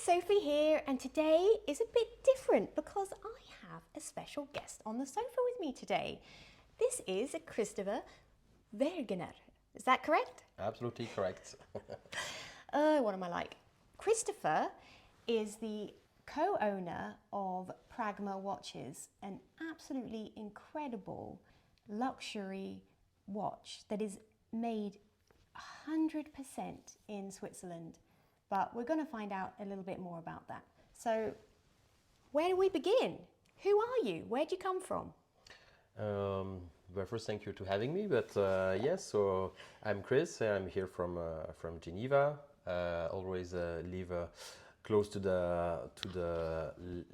Sophie here, and today is a bit different because I have a special guest on the sofa with me today. This is Christopher Wergener. Is that correct? Absolutely correct. What am I like? Christopher is the co-owner of Pragma Watches, an absolutely incredible luxury watch that is made 100% in Switzerland. But we're going to find out a little bit more about that. So, where do we begin? Who are you? Where'd you come from? Well, first, thank you to having me. But yes, so I'm Chris. I'm here from Geneva. Always live close to the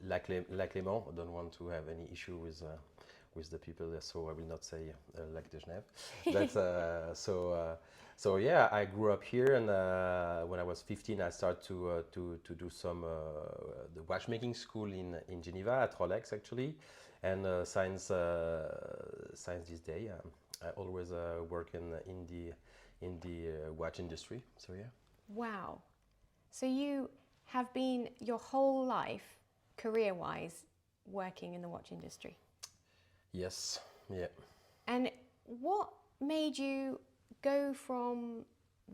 Lac Léman. I don't want to have any issue with the people, so I will not say Lac de Genève. But so yeah, I grew up here, and when I was 15, I started to do some the watchmaking school in Geneva at Rolex actually, and since this day, I always work in the watch industry. So yeah. Wow. So you have been your whole life, career-wise, working in the watch industry? Yes. Yeah. And what made you go from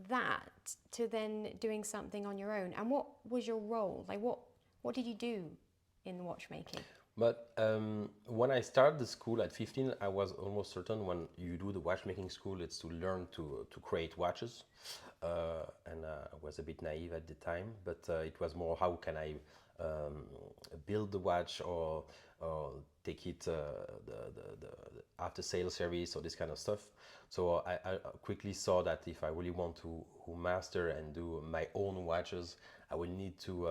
that to then doing something on your own? And what was your role? Like what did you do in watchmaking? But when I started the school at 15, I was almost certain when you do the watchmaking school, it's to learn to create watches. And I was a bit naive at the time, but it was more how can I build the watch or take it the after sales service or this kind of stuff. So I quickly saw that if I really want to master and do my own watches, I will need to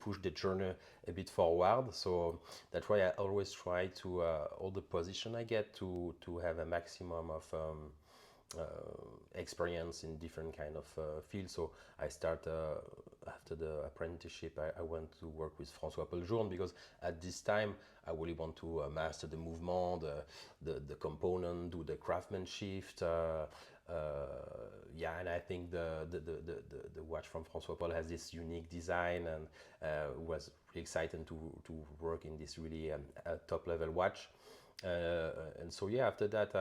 push the journey a bit forward. So that's why I always try to all the position I get to have a maximum of experience in different kind of fields. So I start after the apprenticeship, I went to work with FP Journe because at this time I really want to master the movement, the component, do the craftsmanship. Yeah, and I think the watch from FP has this unique design, and was really excited to work in this really top level watch. And so yeah, after that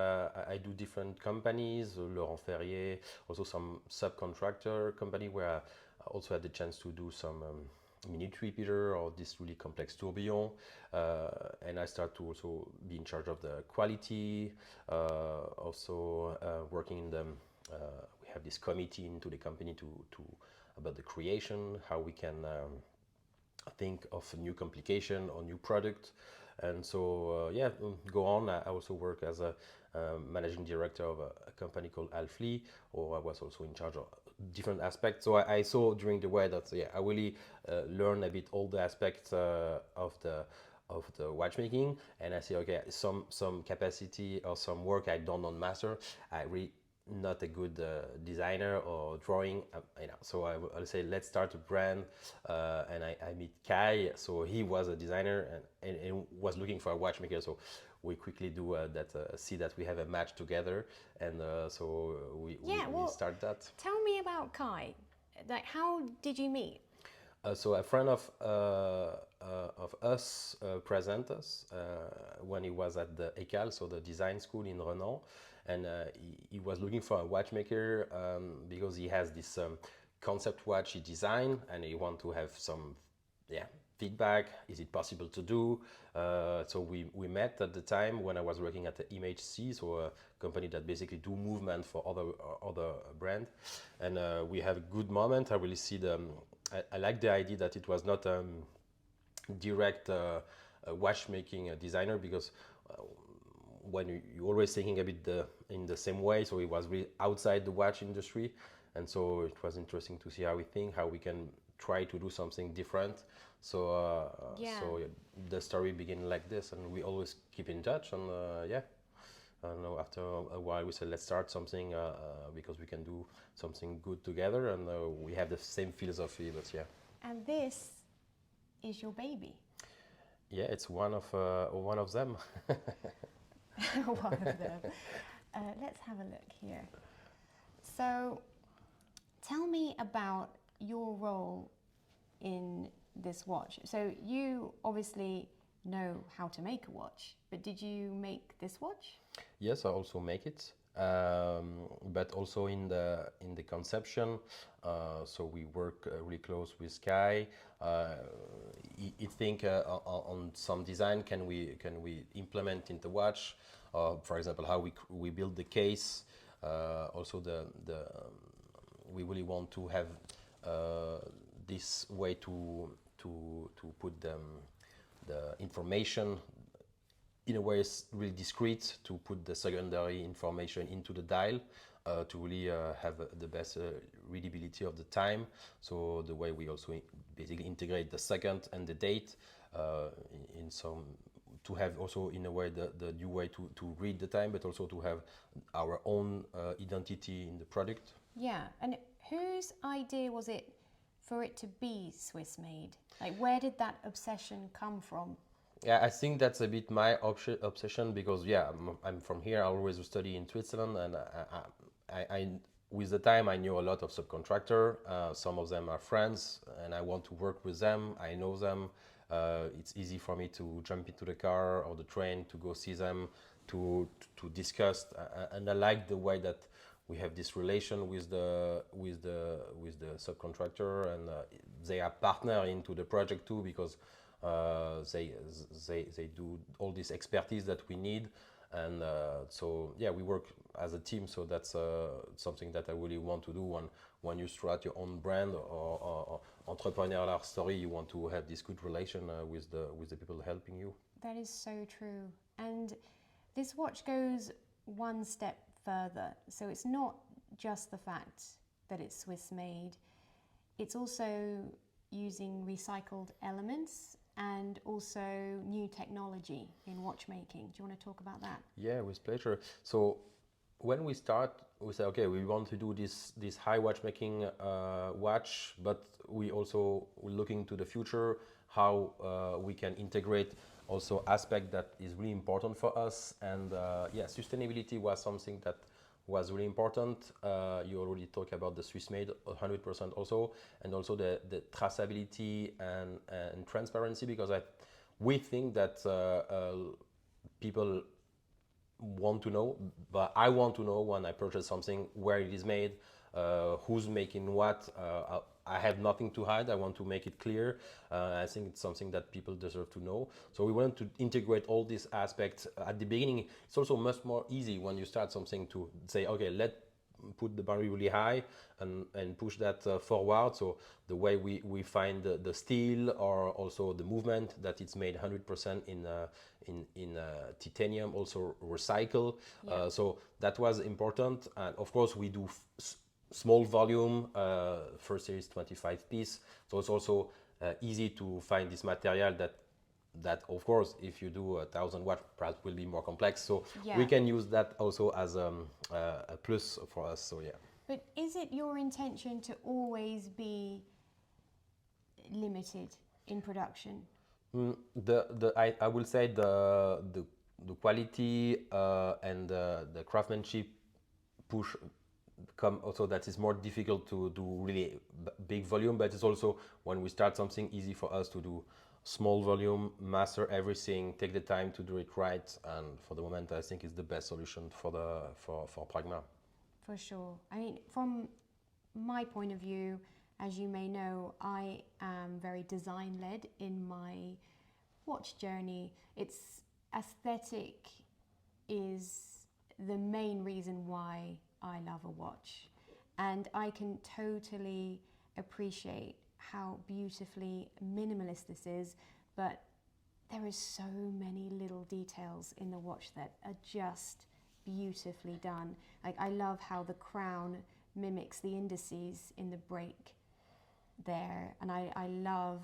I do different companies, Laurent Ferrier, also some subcontractor company where I also had the chance to do some minute repeater or this really complex tourbillon, and I start to also be in charge of the quality, also working in the we have this committee into the company to about the creation, how we can think of a new complication or new product. And so yeah, go on. I also work as a managing director of a company called Alfli, or I was also in charge of different aspects. So I saw during the way that yeah, I really learned a bit all the aspects of the watchmaking, and I say okay, some capacity or some work I don't on master. I really not a good designer or drawing, so I'll say let's start a brand, and I meet Kai, so he was a designer and was looking for a watchmaker, so we quickly do see that we have a match together, and so we start that. Tell me about Kai. Like, how did you meet? So a friend of us present us when he was at the ECAL, so the design school in Renan, and he was looking for a watchmaker because he has this concept watch he designed, and he want to have some feedback. Is it possible to do? So we met at the time when I was working at the MHC, so a company that basically do movement for other brand, and we have a good moment. I really see I like the idea that it was not direct watchmaking designer, because when you're always thinking a bit in the same way, so it was really outside the watch industry, and so it was interesting to see how we think, how we can try to do something different. So so the story began like this, and we always keep in touch, and yeah. I don't know, after a while we said let's start something because we can do something good together, and we have the same philosophy, but yeah. And this is your baby. Yeah, it's one of them. One of them. Let's have a look here. So tell me about your role in this watch. So you obviously know how to make a watch, but did you make this watch? Yes, I also make it, but also in the conception. So we work really close with Kai. He think on some design can we implement in the watch. For example, how we build the case. Also we really want to have this way to put the information in a way it's really discreet, to put the secondary information into the dial to really have the best readability of the time. So the way we also basically integrate the second and the date in some, to have also in a way the new way to read the time, but also to have our own identity in the product. Yeah, and whose idea was it for it to be Swiss made? Like, where did that obsession come from? Yeah, I think that's a bit my obsession, because yeah, I'm from here. I always study in Switzerland, and I with the time I knew a lot of subcontractor. Some of them are friends, and I want to work with them. I know them. It's easy for me to jump into the car or the train to go see them, to discuss. And I like the way that we have this relation with the subcontractor, and they are partner into the project too, because they do all this expertise that we need, and so yeah, we work as a team. So that's something that I really want to do. When you start your own brand or entrepreneurial story, you want to have this good relation with the people helping you. That is so true. And this watch goes one step further. So it's not just the fact that it's Swiss made, it's also using recycled elements and also new technology in watchmaking. Do you want to talk about that? Yeah, with pleasure. So when we start, we say, okay, we want to do this high watchmaking watch, but we're looking to the future, how we can integrate also aspect that is really important for us. And yeah, sustainability was something that was really important. You already talked about the Swiss made 100% also, and also the traceability and transparency, because we think that people want to know, but I want to know when I purchase something where it is made, who's making what. I have nothing to hide. I want to make it clear. I think it's something that people deserve to know. So we want to integrate all these aspects at the beginning. It's also much more easy when you start something to say, okay, let's put the barrier really high and push that forward. So the way we find the steel, or also the movement, that it's made 100% in titanium, also recycle. Yeah. So that was important. And of course we do small volume, first series 25 piece. So it's also easy to find this material that of course, if you do 1,000 watt, perhaps will be more complex. So Yeah. we can use that also as a plus for us. So yeah. But is it your intention to always be limited in production? I will say the quality and the craftsmanship push come also, that is more difficult to do really big volume, but it's also when we start something easy for us to do small volume, master everything, take the time to do it right, and for the moment I think it's the best solution for Pragma. For sure. I mean, from my point of view, as you may know, I am very design led in my watch journey. It's aesthetic is the main reason why I love a watch, and I can totally appreciate how beautifully minimalist this is, but there is so many little details in the watch that are just beautifully done. Like, I love how the crown mimics the indices in the break there, and I love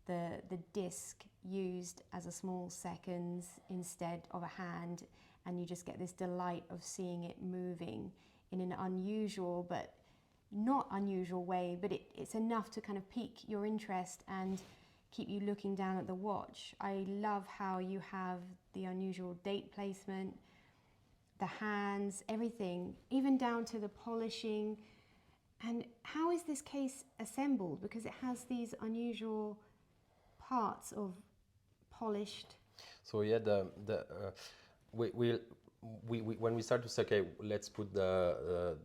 the disc used as a small seconds instead of a hand, and you just get this delight of seeing it moving in an unusual but not unusual way, but it's enough to kind of pique your interest and keep you looking down at the watch. I love how you have the unusual date placement, the hands, everything, even down to the polishing. And how is this case assembled? Because it has these unusual parts of polished. So yeah, we when we start to say, okay, let's put the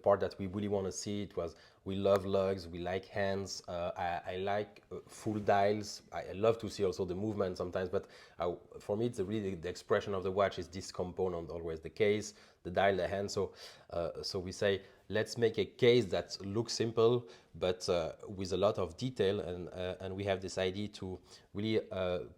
part that we really want to see. It was, we love lugs, we like hands. I like full dials. I love to see also the movement sometimes, but for me, it's really the expression of the watch is this component always: the case, the dial, the hand. So we say, let's make a case that looks simple, but with a lot of detail, and we have this idea to really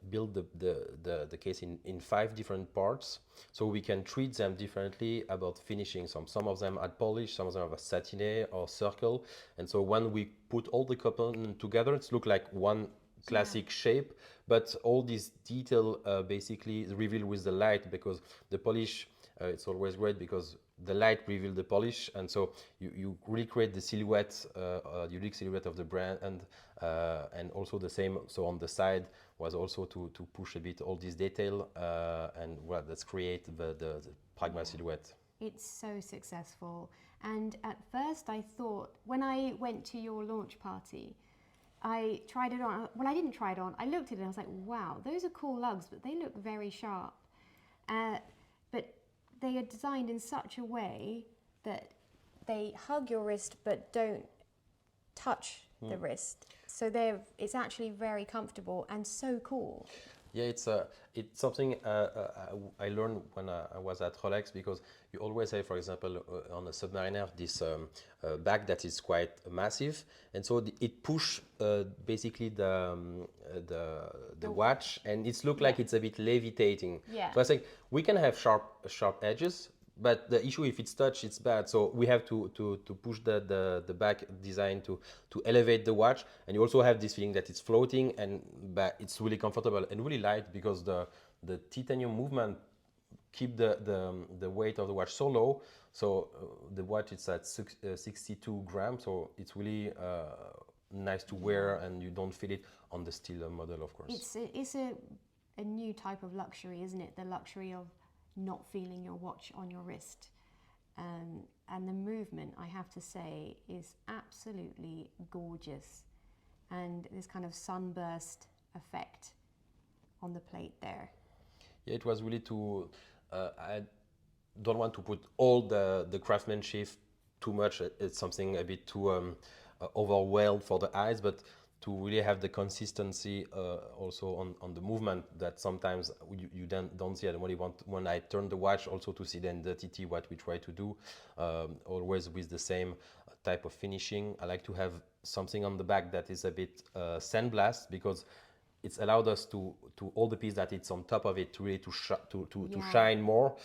build the case in 5 different parts, so we can treat them differently about finishing. Some of them are polished, some of them are satiné or circle, and so when we put all the components together, it's look like one classic shape, but all this detail basically is revealed with the light, because the polish, it's always great because the light reveals the polish, and so you really create the silhouette, unique silhouette of the brand, and also the same. So on the side was also to push a bit all this detail, and well, let's create the Pragma silhouette. It's so successful. And at first I thought, when I went to your launch party, I tried it on. Well, I didn't try it on. I looked at it and I was like, wow, those are cool lugs, but they look very sharp. But they are designed in such a way that they hug your wrist but don't touch the wrist. So it's actually very comfortable and so cool. Yeah, it's something I learned when I was at Rolex, because you always say, for example, on a Submariner, this bag that is quite massive, and so it push basically the watch, and it's look like it's a bit levitating. Yeah. So I think we can have sharp edges, but the issue, if it's touched, it's bad. So we have to push the back design to elevate the watch, and you also have this feeling that it's floating, but it's really comfortable and really light, because the titanium movement keep the weight of the watch so low. So the watch is at 62 grams, so it's really nice to wear, and you don't feel it on the steel model, of course. It's a new type of luxury, isn't it? The luxury of not feeling your watch on your wrist. And the movement, I have to say, is absolutely gorgeous. And this kind of sunburst effect on the plate there. Yeah, it was really I don't want to put all the craftsmanship too much. It's something a bit too overwhelmed for the eyes, but to really have the consistency also on the movement that sometimes you don't see. And when I turn the watch, also to see then the TT, what we try to do, always with the same type of finishing. I like to have something on the back that is a bit sandblast, because it's allowed us to all the piece that it's on top of it really to shine more.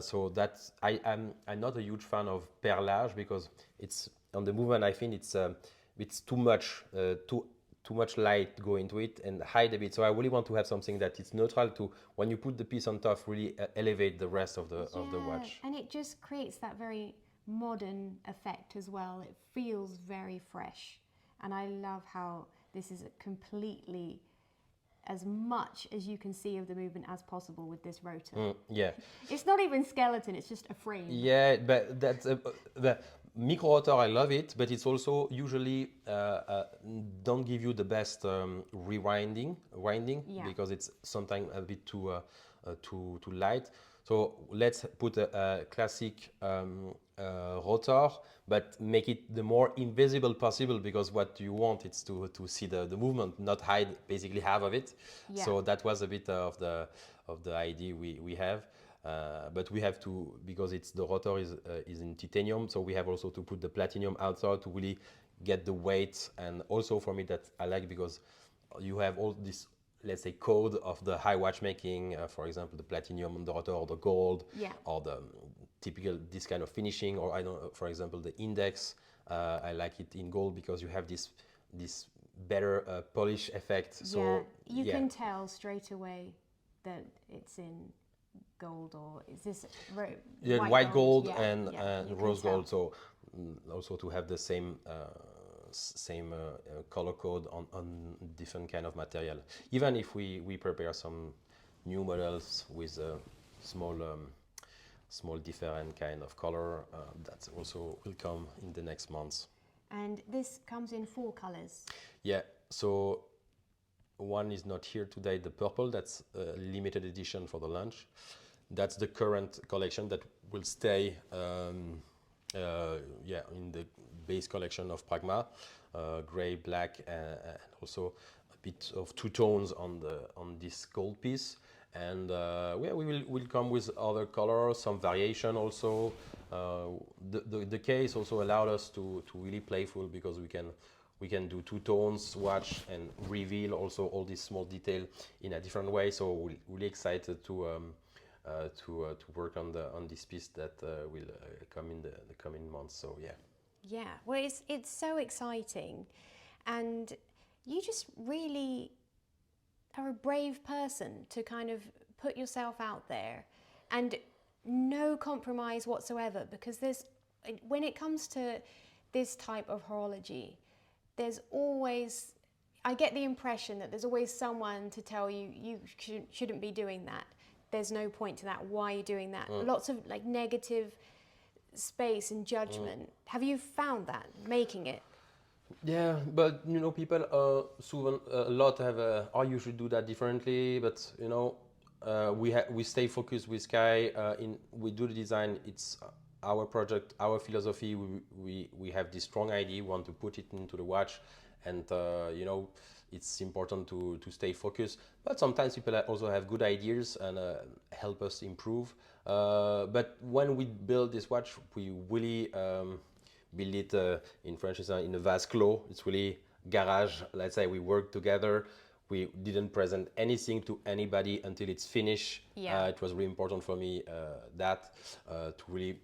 So that's I'm not a huge fan of perlage, because it's on the movement. I think it's too much too much light go into it and hide a bit. So I really want to have something that is neutral to, when you put the piece on top, really elevate the rest of the watch. And it just creates that very modern effect as well. It feels very fresh, and I love how this is completely as much as you can see of the movement as possible with this rotor. Yeah. It's not even skeleton, it's just a frame. Yeah, but that's the micro rotor, I love it, but it's also usually don't give you the best winding, because it's sometimes a bit too light. So let's put a classic rotor, but make it the more invisible possible, because what you want is to see the movement, not hide basically half of it. Yeah. So that was a bit of the idea we have. But we have to, because the rotor is in titanium, so we have also to put the platinum outside to really get the weight. And also for me that I like, because you have all this, let's say, code of the high watchmaking, for example, the platinum on the rotor, or the gold, or the typical this kind of finishing, or I don't know, for example, the index. I like it in gold because you have this better polish effect. So you can tell straight away that it's in gold, or is this white gold, yeah, and rose gold. So also to have the same color code on different kind of material. Even if we prepare some new models with small small different kind of color that also will come in the next months. And this comes in 4 colors. Yeah, so one is not here today, the purple, that's a limited edition for the launch. That's the current collection that will stay in the base collection of Pragma, gray, black, and also a bit of 2 tones on this gold piece. And we'll come with other colors, some variation also. The case also allowed us to really playful, because we can do 2 tones watch and reveal also all these small detail in a different way. So we're really excited to work on this piece that will come in the coming months. So yeah. Yeah, well, it's so exciting, and you just really are a brave person to kind of put yourself out there, and no compromise whatsoever, because when it comes to this type of horology, there's always, I get the impression that there's always someone to tell you you shouldn't be doing that. There's no point to that. Why are you doing that? Lots of like negative space and judgment. Have you found that making it? Yeah, but you know, people soon a lot have oh, you should do that differently. But you know, we stay focused with Kai. We do the design. It's our project, our philosophy. We have this strong idea. We want to put it into the watch, and you know, it's important to stay focused. But sometimes people also have good ideas and help us improve. But when we build this watch, we really build it in French in a vase clos. It's really garage. Let's say we work together. We didn't present anything to anybody until it's finished. Yeah. It was really important for me to really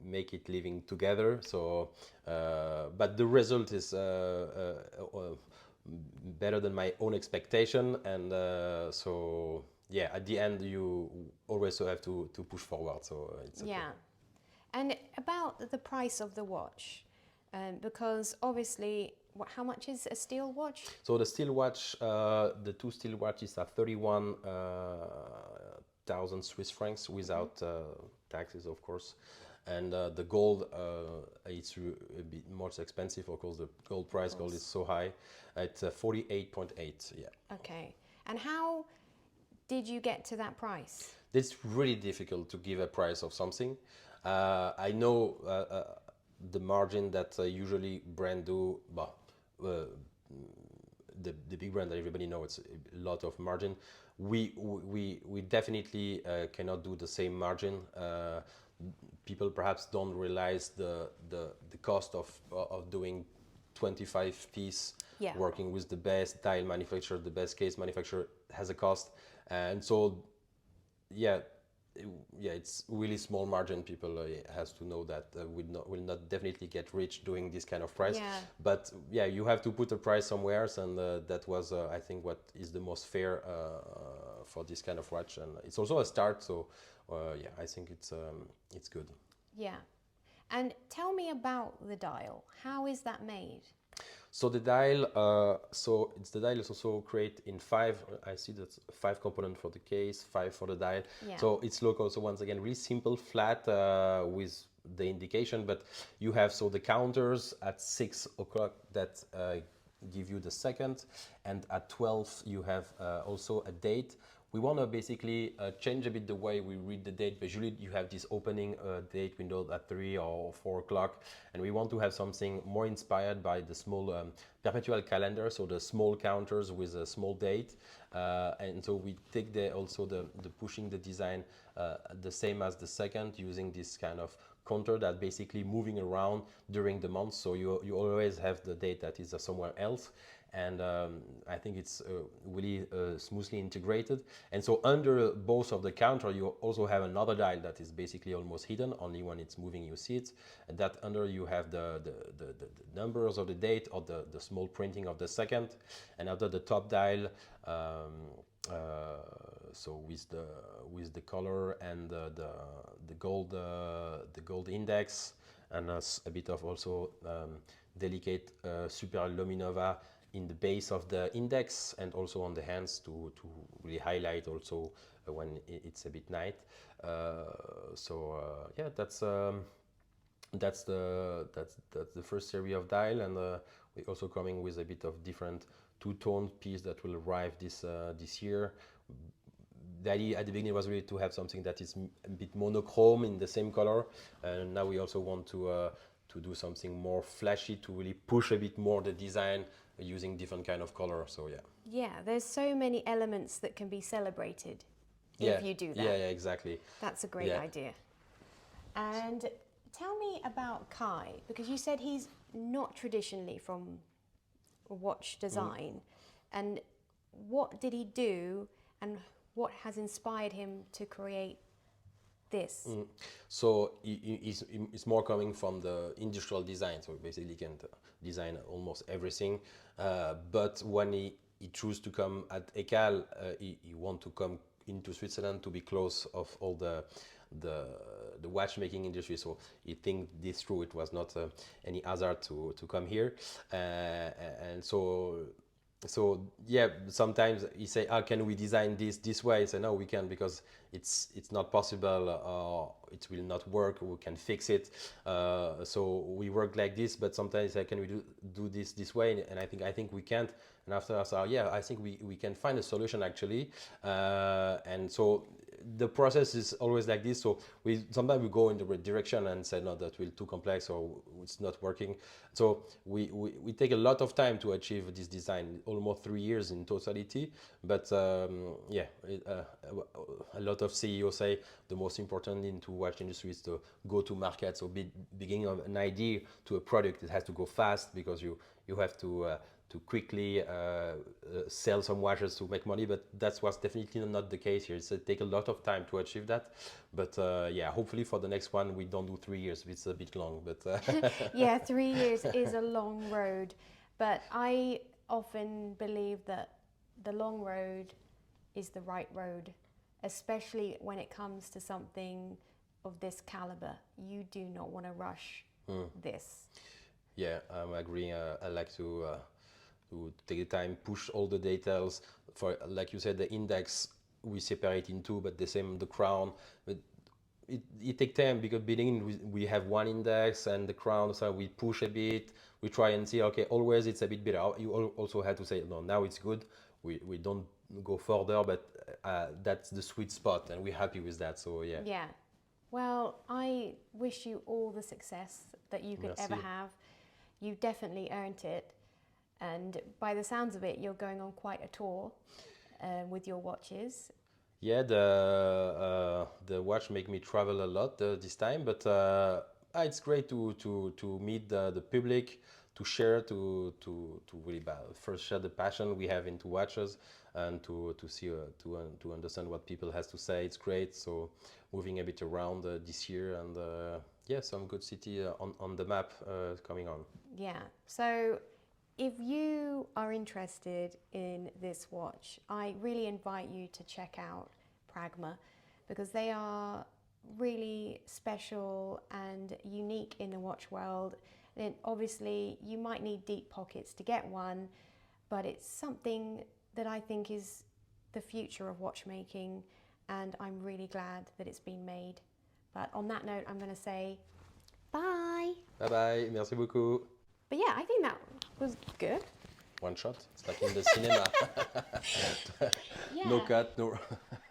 make it living together. So, but the result is better than my own expectation, and so yeah, at the end you always have to push forward. So it's okay. Yeah. And about the price of the watch, because obviously, how much is a steel watch? So the steel watch, the 2 steel watches are 31,000 Swiss francs without taxes, of course. And the gold, it's a bit more expensive, of course. The gold price, gold is so high. It's 48.8. Yeah. Okay. And how did you get to that price? It's really difficult to give a price of something. I know the margin that usually brand do, but the big brand that everybody knows, it's a lot of margin. We definitely cannot do the same margin. People perhaps don't realize the cost of doing 25 piece, working with the best dial manufacturer, the best case manufacturer has a cost, and so it's really small margin. People has to know that will not definitely get rich doing this kind of price. Yeah. But yeah, you have to put a price somewhere, and that was I think what is the most fair for this kind of watch, and it's also a start. So I think it's good. Yeah. And tell me about the dial. How is that made? So the dial, the dial is also created in 5. I see that's 5 components for the case, 5 for the dial. Yeah. So it's local. So once again, really simple, flat with the indication. But you have the counters at 6 o'clock that give you the second, and at 12 you have also a date. We want to basically change a bit the way we read the date. But usually you have this opening date window at 3 or 4 o'clock, and we want to have something more inspired by the small perpetual calendar, so the small counters with a small date. And so we take the pushing the design the same as the second, using this kind of counter that basically moving around during the month. So you always have the date that is somewhere else. And I think it's really smoothly integrated. And so under both of the counter, you also have another dial that is basically almost hidden. Only when it's moving, you see it. And that under you have the numbers of the date or the small printing of the second. And after the top dial, so with the color and the gold index, and a bit of also delicate super luminova in the base of the index and also on the hands to really highlight also when it's a bit night. Yeah, that's the first series of dial, and we're also coming with a bit of different two-tone piece that will arrive this year. The idea at the beginning was really to have something that is a bit monochrome in the same color, and now we also want to do something more flashy to really push a bit more the design using different kind of color. So yeah. Yeah, there's so many elements that can be celebrated Yeah. if you do that. Yeah, exactly. That's a great idea. And tell me about Kai, because you said he's not traditionally from watch design. And what did he do, and what has inspired him to create this? So it's more coming from the industrial design. So basically, he can design almost everything. But when he chose to come at ECAL, he want to come into Switzerland to be close of all the watchmaking industry. So he think this through. It was not any hazard to come here, and so yeah, sometimes you say, "Ah, can we design this way?" I say, "No, we can, because it's not possible, or it will not work. We can fix it." So we work like this, but sometimes I say, "Can we do this way?" And I think we can't. And after I say, "Yeah, I think we can find a solution actually." And so the process is always like this. So sometimes we go in the right direction and say, no, that will too complex, or it's not working. So we take a lot of time to achieve this design, almost 3 years in totality. But yeah, a lot of CEOs say the most important thing to watch industry is to go to market. So beginning of an idea to a product, it has to go fast, because you have to quickly sell some watches to make money, but that was definitely not the case here. It takes a lot of time to achieve that, but yeah, hopefully for the next one we don't do 3 years. It's a bit long, but Yeah, 3 years is a long road, but I often believe that the long road is the right road, especially when it comes to something of this caliber. You do not want to rush this. Yeah, I'm agreeing. I like to take the time, push all the details. For, like you said, the index we separate in two, but the same the crown. But it takes time, because beginning we have one index and the crown, so we push a bit. We try and see, okay, always it's a bit better. You also have to say, no, now it's good. We don't go further, but that's the sweet spot, and we're happy with that. So yeah. Yeah. Well, I wish you all the success that you could ever have. You definitely earned it. And by the sounds of it, you're going on quite a tour with your watches. Yeah, the watch make me travel a lot this time, but it's great to meet the public, to share, to really first share the passion we have into watches, and to see to understand what people has to say. It's great. So moving a bit around this year, and yeah, some good city on the map coming on. Yeah. So if you are interested in this watch, I really invite you to check out Pragma, because they are really special and unique in the watch world. And obviously you might need deep pockets to get one, but it's something that I think is the future of watchmaking, and I'm really glad that it's been made. But on that note, I'm going to say bye. Bye bye, merci beaucoup. But yeah, I think that was good. One shot. It's like in the cinema. Yeah. No cut, no.